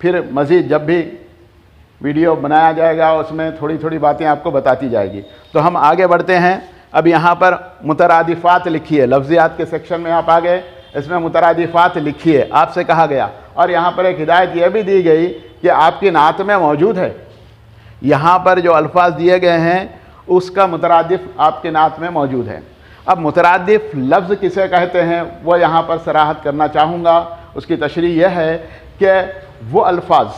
پھر مزید جب بھی ویڈیو بنایا جائے گا اس میں تھوڑی تھوڑی باتیں آپ کو بتاتی جائے گی. تو ہم آگے بڑھتے ہیں. اب یہاں پر مترادفات لکھیے, لفظیات کے سیکشن میں آپ آ گئے, اس میں مترادفات لکھیے آپ سے کہا گیا. اور یہاں پر ایک ہدایت یہ بھی دی گئی کہ آپ کی نعت میں موجود ہے, یہاں پر جو الفاظ دیے گئے ہیں اس کا مترادف آپ کے نعت میں موجود ہے. اب مترادف لفظ کسے کہتے ہیں وہ یہاں پر صراحت کرنا چاہوں گا. اس کی تشریح یہ ہے کہ وہ الفاظ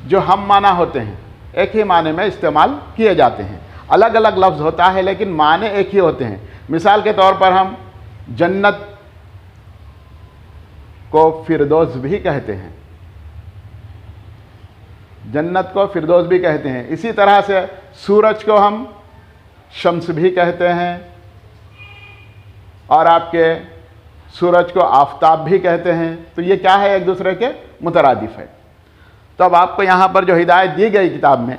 جو ہم معنی ہوتے ہیں, ایک ہی معنی میں استعمال کیے جاتے ہیں, الگ الگ لفظ ہوتا ہے لیکن معنی ایک ہی ہوتے ہیں. مثال کے طور پر ہم جنت کو فردوس بھی کہتے ہیں, جنت کو فردوس بھی کہتے ہیں. اسی طرح سے سورج کو ہم شمس بھی کہتے ہیں, اور آپ کے سورج کو آفتاب بھی کہتے ہیں. تو یہ کیا ہے, ایک دوسرے کے مترادف ہے. تو اب آپ کو یہاں پر جو ہدایت دی گئی کتاب میں,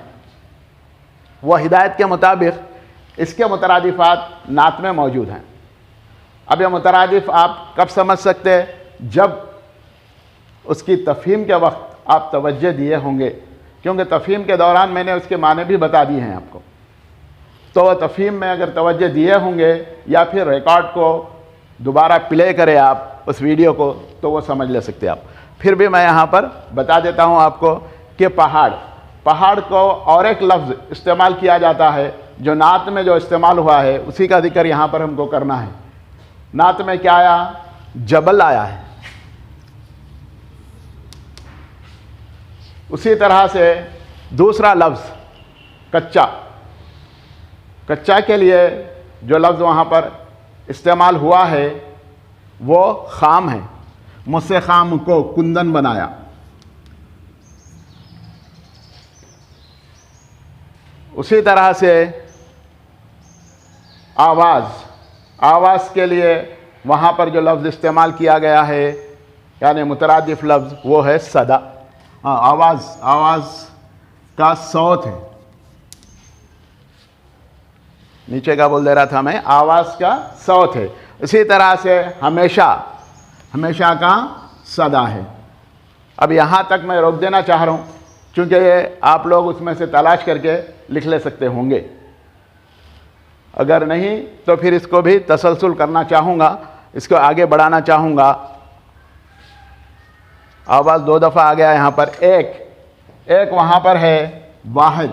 وہ ہدایت کے مطابق اس کے مترادفات نعت میں موجود ہیں. اب یہ مترادف آپ کب سمجھ سکتے, جب اس کی تفہیم کے وقت آپ توجہ دیے ہوں گے, کیونکہ تفہیم کے دوران میں نے اس کے معنی بھی بتا دیے ہیں آپ کو. تو تفہیم میں اگر توجہ دیے ہوں گے یا پھر ریکارڈ کو دوبارہ پلے کرے آپ اس ویڈیو کو, تو وہ سمجھ لے سکتے آپ. پھر بھی میں یہاں پر بتا دیتا ہوں آپ کو کہ پہاڑ کو اور ایک لفظ استعمال کیا جاتا ہے جو نعت میں جو استعمال ہوا ہے اسی کا ذکر یہاں پر ہم کو کرنا ہے. نعت میں کیا آیا, جبل آیا ہے. اسی طرح سے دوسرا لفظ کچا کے لیے جو لفظ وہاں پر استعمال ہوا ہے وہ خام ہے. مجھ سے خام کو کندن بنایا. اسی طرح سے آواز کے لیے وہاں پر جو لفظ استعمال کیا گیا ہے یعنی مترادف لفظ وہ ہے صدا. آواز کا صوت ہے, نیچے کا بول دے رہا تھا میں, آواز کا صوت ہے. اسی طرح سے ہمیشہ کا صدا ہے. اب یہاں تک میں روک دینا چاہ رہا ہوں چونکہ یہ آپ لوگ اس میں سے تلاش کر کے لکھ لے سکتے ہوں گے. اگر نہیں تو پھر اس کو بھی تسلسل کرنا چاہوں گا, اس کو آگے بڑھانا چاہوں گا. آواز 2 دفعہ آ گیا یہاں پر. ایک وہاں پر ہے واحد,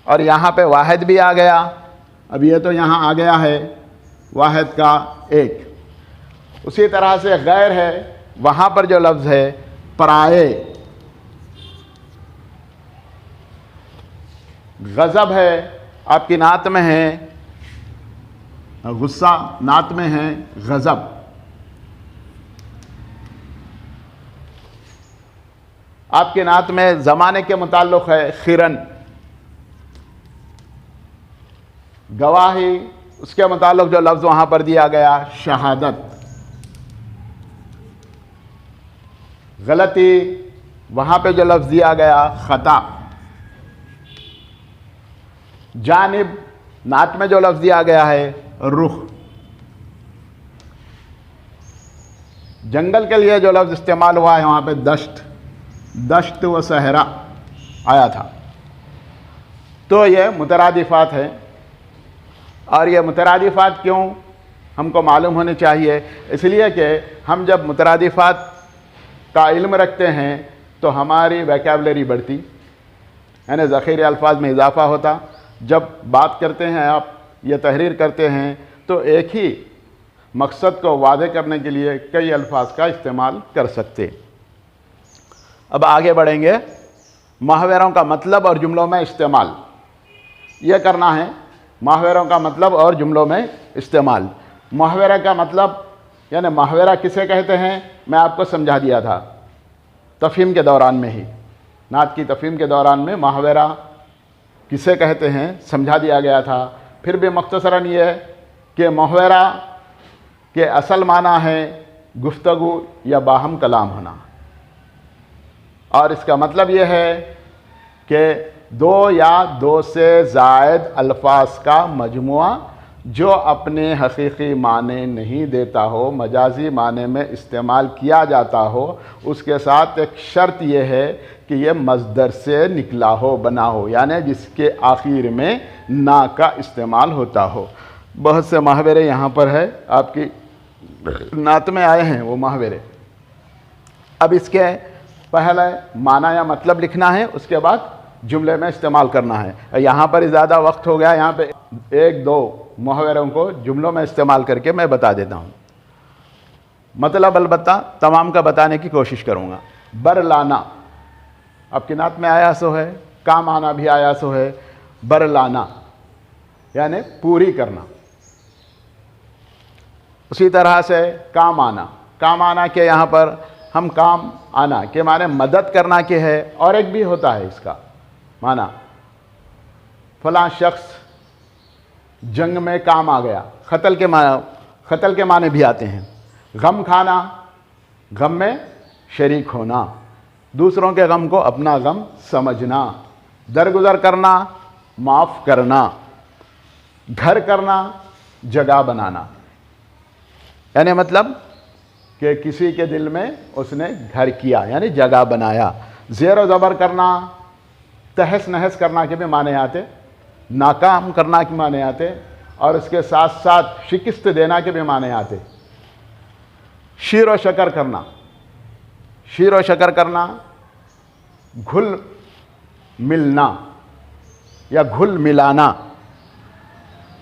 اور یہاں پہ واحد بھی آ گیا. اب یہ تو یہاں آ گیا ہے واحد کا ایک. اسی طرح سے غیر ہے, وہاں پر جو لفظ ہے پرائے. غضب ہے, آپ کی نعت میں ہے غصہ, نعت میں ہے غضب. آپ کی نعت میں زمانے کے متعلق ہے خرن. گواہی, اس کے متعلق جو لفظ وہاں پر دیا گیا شہادت. غلطی, وہاں پہ جو لفظ دیا گیا خطا. جانب, نعت میں جو لفظ دیا گیا ہے رخ. جنگل کے لیے جو لفظ استعمال ہوا ہے وہاں پہ دشت و صحرا آیا تھا. تو یہ مترادفات ہیں, اور یہ مترادفات کیوں ہم کو معلوم ہونے چاہیے, اس لیے کہ ہم جب مترادفات کا علم رکھتے ہیں تو ہماری ویکیبلری بڑھتی, یعنی ذخیرہ الفاظ میں اضافہ ہوتا. جب بات کرتے ہیں آپ یا تحریر کرتے ہیں تو ایک ہی مقصد کو واضح کرنے کے لیے کئی الفاظ کا استعمال کر سکتے. اب آگے بڑھیں گے. محاوروں کا مطلب اور جملوں میں استعمال, یہ کرنا ہے. محاوروں کا مطلب اور جملوں میں استعمال. محاورہ کا مطلب یعنی محاورہ کسے کہتے ہیں میں آپ کو سمجھا دیا تھا تفہیم کے دوران میں ہی. نعت کی تفہیم کے دوران میں محاورہ کسے کہتے ہیں سمجھا دیا گیا تھا. پھر بھی مختصراً یہ ہے کہ محاورہ کے اصل معنی ہے گفتگو یا باہم کلام ہونا, اور اس کا مطلب یہ ہے کہ 2 یا 2 سے زائد الفاظ کا مجموعہ جو اپنے حقیقی معنی نہیں دیتا ہو، مجازی معنی میں استعمال کیا جاتا ہو، اس کے ساتھ ایک شرط یہ ہے کہ یہ مصدر سے نکلا ہو، بنا ہو، یعنی جس کے آخر میں نا کا استعمال ہوتا ہو۔ بہت سے محاورے یہاں پر ہے، آپ کی نعت میں آئے ہیں وہ محاورے۔ اب اس کے پہلے معنی یا مطلب لکھنا ہے، اس کے بعد جملے میں استعمال کرنا ہے۔ یہاں پر زیادہ وقت ہو گیا، یہاں پہ ایک دو محاوروں کو جملوں میں استعمال کر کے میں بتا دیتا ہوں۔ مطلب البتہ تمام کا بتانے کی کوشش کروں گا۔ برلانا آپ کی نعت میں آیا سو ہے، کام آنا بھی آیا سو ہے۔ برلانا یعنی پوری کرنا۔ اسی طرح سے کام آنا، کام آنا کے یہاں پر ہم کام آنا کے معنی مدد کرنا کے ہے، اور ایک بھی ہوتا ہے اس کا معنی فلاں شخص جنگ میں کام آ گیا، قتل کے معنی بھی آتے ہیں۔ غم کھانا، غم میں شریک ہونا، دوسروں کے غم کو اپنا غم سمجھنا۔ درگزر کرنا، معاف کرنا۔ گھر کرنا، جگہ بنانا، یعنی مطلب کہ کسی کے دل میں اس نے گھر کیا یعنی جگہ بنایا۔ زیر و زبر کرنا، تہس نہس کرنا کے بھی معنی آتے، ناکام کرنا کے معنی آتے، اور اس کے ساتھ ساتھ شکست دینا کے بھی معنی آتے۔ شیر و شکر کرنا، شیر و شکر کرنا، گھل ملنا یا گھل ملانا۔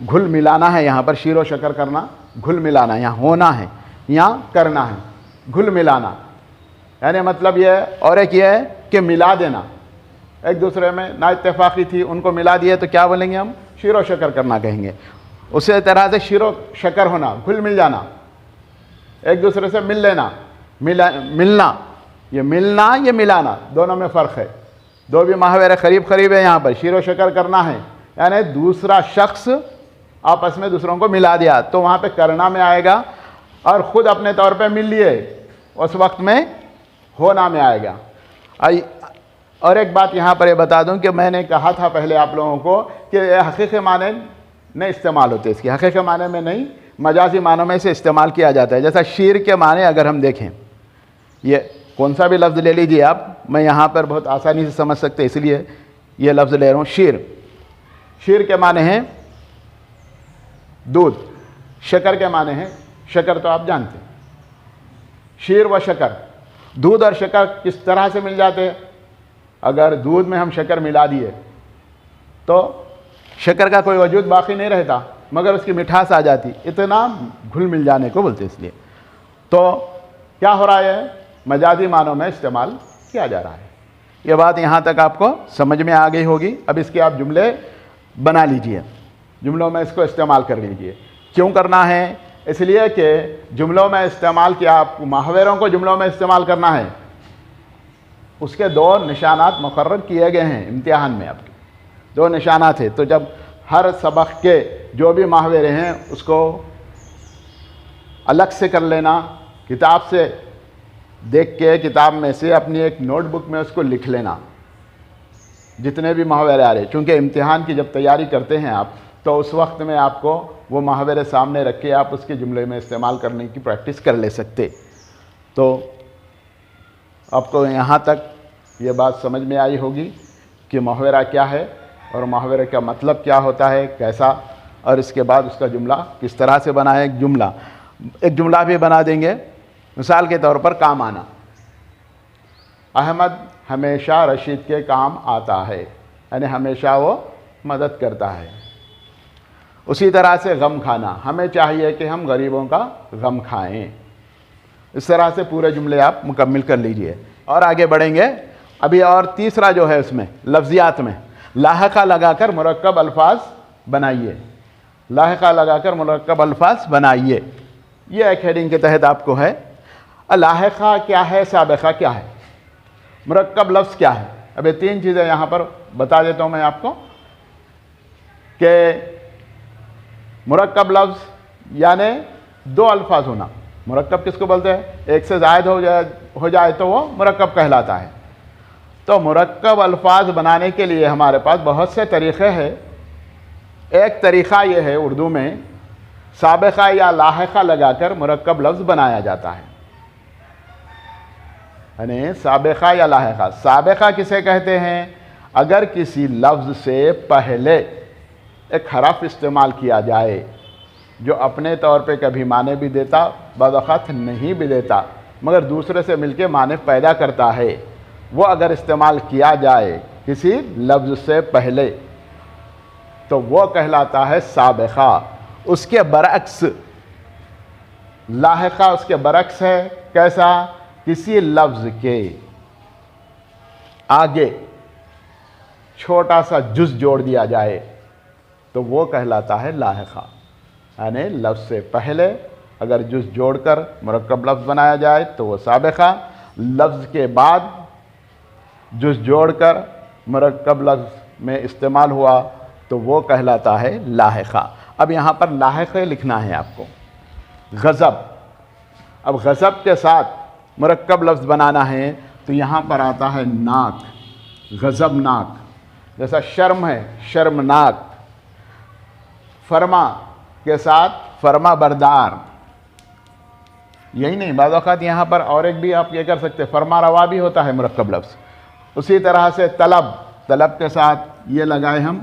گھل ملانا ہے یہاں پر، شیر و شکر کرنا، گھل ملانا، یہاں ہونا ہے، یہاں کرنا ہے۔ گھل ملانا یعنی مطلب یہ ہے، اور ایک یہ ہے کہ ملا دینا، ایک دوسرے میں نا اتفاقی تھی ان کو ملا دیے تو کیا بولیں گے ہم؟ شیر و شکر کرنا کہیں گے۔ اسی طرح سے شیر و شکر ہونا، گھل مل جانا، ایک دوسرے سے مل لینا، ملنا، یہ ملنا یہ ملانا دونوں میں فرق ہے۔ دو بھی محاورے قریب قریب ہے، یہاں پر شیر و شکر کرنا ہے یعنی دوسرا شخص آپس میں دوسروں کو ملا دیا تو وہاں پہ کرنا میں آئے گا، اور خود اپنے طور پہ مل لیے اس وقت میں ہونا میں آئے گا۔ اور ایک بات یہاں پر یہ بتا دوں کہ میں نے کہا تھا پہلے آپ لوگوں کو کہ حقیقی معنی نہیں استعمال ہوتے، اس کی حقیقی معنی میں نہیں، مجازی معنوں میں سے استعمال کیا جاتا ہے۔ جیسا شیر کے معنی اگر ہم دیکھیں، یہ کون سا بھی لفظ لے لیجئے آپ، میں یہاں پر بہت آسانی سے سمجھ سکتے اس لیے یہ لفظ لے رہا ہوں۔ شیر، شیر کے معنی ہیں دودھ، شکر کے معنی ہیں شکر، تو آپ جانتے ہیں شیر و شکر۔ دودھ اور شکر کس طرح سے مل جاتے ہیں؟ اگر دودھ میں ہم شکر ملا دیے تو شکر کا کوئی وجود باقی نہیں رہتا مگر اس کی مٹھاس آ جاتی، اتنا گھل مل جانے کو بولتے اس لیے۔ تو کیا ہو رہا ہے؟ مجازی معنوں میں استعمال کیا جا رہا ہے۔ یہ بات یہاں تک آپ کو سمجھ میں آ گئی ہوگی۔ اب اس کے آپ جملے بنا لیجئے، جملوں میں اس کو استعمال کر لیجئے۔ کیوں کرنا ہے؟ اس لیے کہ جملوں میں استعمال کیا، آپ محاوروں کو جملوں میں استعمال کرنا ہے، اس کے دو نشانات مقرر کیے گئے ہیں امتحان میں، آپ کے دو نشانات ہیں۔ تو جب ہر سبق کے جو بھی محاورے ہیں اس کو الگ سے کر لینا، کتاب سے دیکھ کے کتاب میں سے اپنی ایک نوٹ بک میں اس کو لکھ لینا، جتنے بھی محاورے آ رہے، چونکہ امتحان کی جب تیاری کرتے ہیں آپ تو اس وقت میں آپ کو وہ محاورے سامنے رکھ کے آپ اس کے جملے میں استعمال کرنے کی پریکٹس کر لے سکتے۔ تو آپ کو یہاں تک یہ بات سمجھ میں آئی ہوگی کہ محاورہ کیا ہے اور محاورے کا مطلب کیا ہوتا ہے، کیسا، اور اس کے بعد اس کا جملہ کس طرح سے بنا ہے۔ ایک جملہ بھی بنا دیں گے، مثال کے طور پر کام آنا۔ احمد ہمیشہ رشید کے کام آتا ہے، یعنی ہمیشہ وہ مدد کرتا ہے۔ اسی طرح سے غم کھانا، ہمیں چاہیے کہ ہم غریبوں کا غم کھائیں۔ اس طرح سے پورے جملے آپ مکمل کر لیجئے اور آگے بڑھیں گے۔ ابھی اور تیسرا جو ہے اس میں لفظیات میں لاحقہ لگا کر مرکب الفاظ بنائیے، لاحقہ لگا کر مرکب الفاظ بنائیے، یہ ایک ہیڈنگ کے تحت آپ کو ہے۔ لاحقہ کیا ہے، سابقہ کیا ہے، مرکب لفظ کیا ہے۔ اب یہ تین چیزیں یہاں پر بتا دیتا ہوں میں آپ کو کہ مرکب لفظ یعنی دو الفاظ ہونا۔ مرکب کس کو بولتے ہیں؟ ایک سے زائد ہو جائے تو وہ مرکب کہلاتا ہے۔ تو مرکب الفاظ بنانے کے لیے ہمارے پاس بہت سے طریقے ہیں۔ ایک طریقہ یہ ہے اردو میں سابقہ یا لاحقہ لگا کر مرکب لفظ بنایا جاتا ہے. یعنی سابقہ یا لاحقہ. سابقہ کسے کہتے ہیں؟ اگر کسی لفظ سے پہلے ایک حرف استعمال کیا جائے جو اپنے طور پہ کبھی معنی بھی دیتا، بعض اوقات نہیں بھی دیتا، مگر دوسرے سے مل کے معنی پیدا کرتا ہے، وہ اگر استعمال کیا جائے کسی لفظ سے پہلے تو وہ کہلاتا ہے سابقہ. اس کے برعکس لاحقہ اس کے برعکس ہے. کیسا؟ کسی لفظ کے آگے چھوٹا سا جز جوڑ دیا جائے تو وہ کہلاتا ہے لاحقہ. یعنی لفظ سے پہلے اگر جز جوڑ کر مرکب لفظ بنایا جائے تو وہ سابقہ، لفظ کے بعد جز جوڑ کر مرکب لفظ میں استعمال ہوا تو وہ کہلاتا ہے لاحقہ. اب یہاں پر لاحقہ لکھنا ہے آپ کو. غضب. اب غضب کے ساتھ مرکب لفظ بنانا ہے تو یہاں پر آتا ہے ناک. غضب ناک. جیسا شرم ہے شرمناک. فرما کے ساتھ فرما بردار. یہی نہیں، بعض اوقات یہاں پر اور ایک بھی آپ یہ کر سکتے، فرما روا بھی ہوتا ہے مرکب لفظ. اسی طرح سے طلب. طلب کے ساتھ یہ لگائے ہم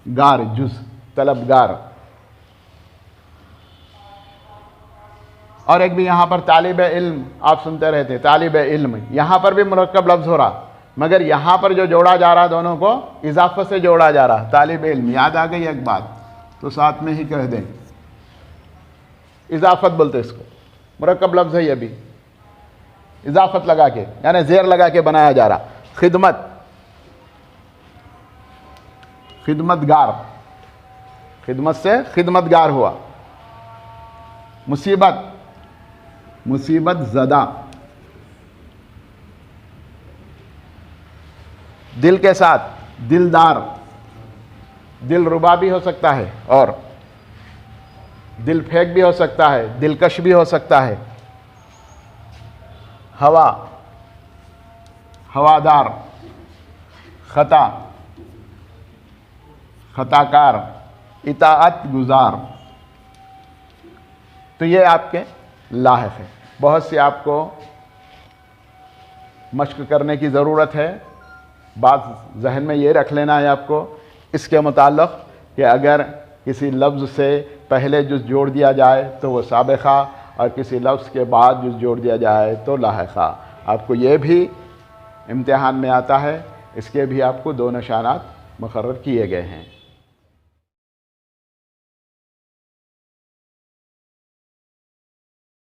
گار جز، طلبگار. اور ایک بھی یہاں پر طالب علم آپ سنتے رہتے، طالب علم. یہاں پر بھی مرکب لفظ ہو رہا، مگر یہاں پر جو جوڑا جا رہا دونوں کو اضافت سے جوڑا جا رہا. طالب علم. یاد آ گئی ایک بات تو ساتھ میں ہی کہہ دیں، اضافت بولتے اس کو. مرکب لفظ ہے یہ بھی، اضافت لگا کے یعنی زیر لگا کے بنایا جا رہا. خدمت. خدمتگار. خدمت سے خدمتگار ہوا. مصیبت. مصیبت زدہ. دل کے ساتھ دلدار. دل ربا بھی ہو سکتا ہے اور دل پھینک بھی ہو سکتا ہے، دلکش بھی ہو سکتا ہے. ہوا. ہوادار. خطا. خطاکار. اطاعت گزار. تو یہ آپ کے لاحق ہیں. بہت سے آپ کو مشق کرنے کی ضرورت ہے. بات ذہن میں یہ رکھ لینا ہے آپ کو اس کے متعلق کہ اگر کسی لفظ سے پہلے جز جوڑ دیا جائے تو وہ سابقہ، اور کسی لفظ کے بعد جز جوڑ دیا جائے تو لاحقہ. آپ کو یہ بھی امتحان میں آتا ہے، اس کے بھی آپ کو 2 نشانات مقرر کیے گئے ہیں.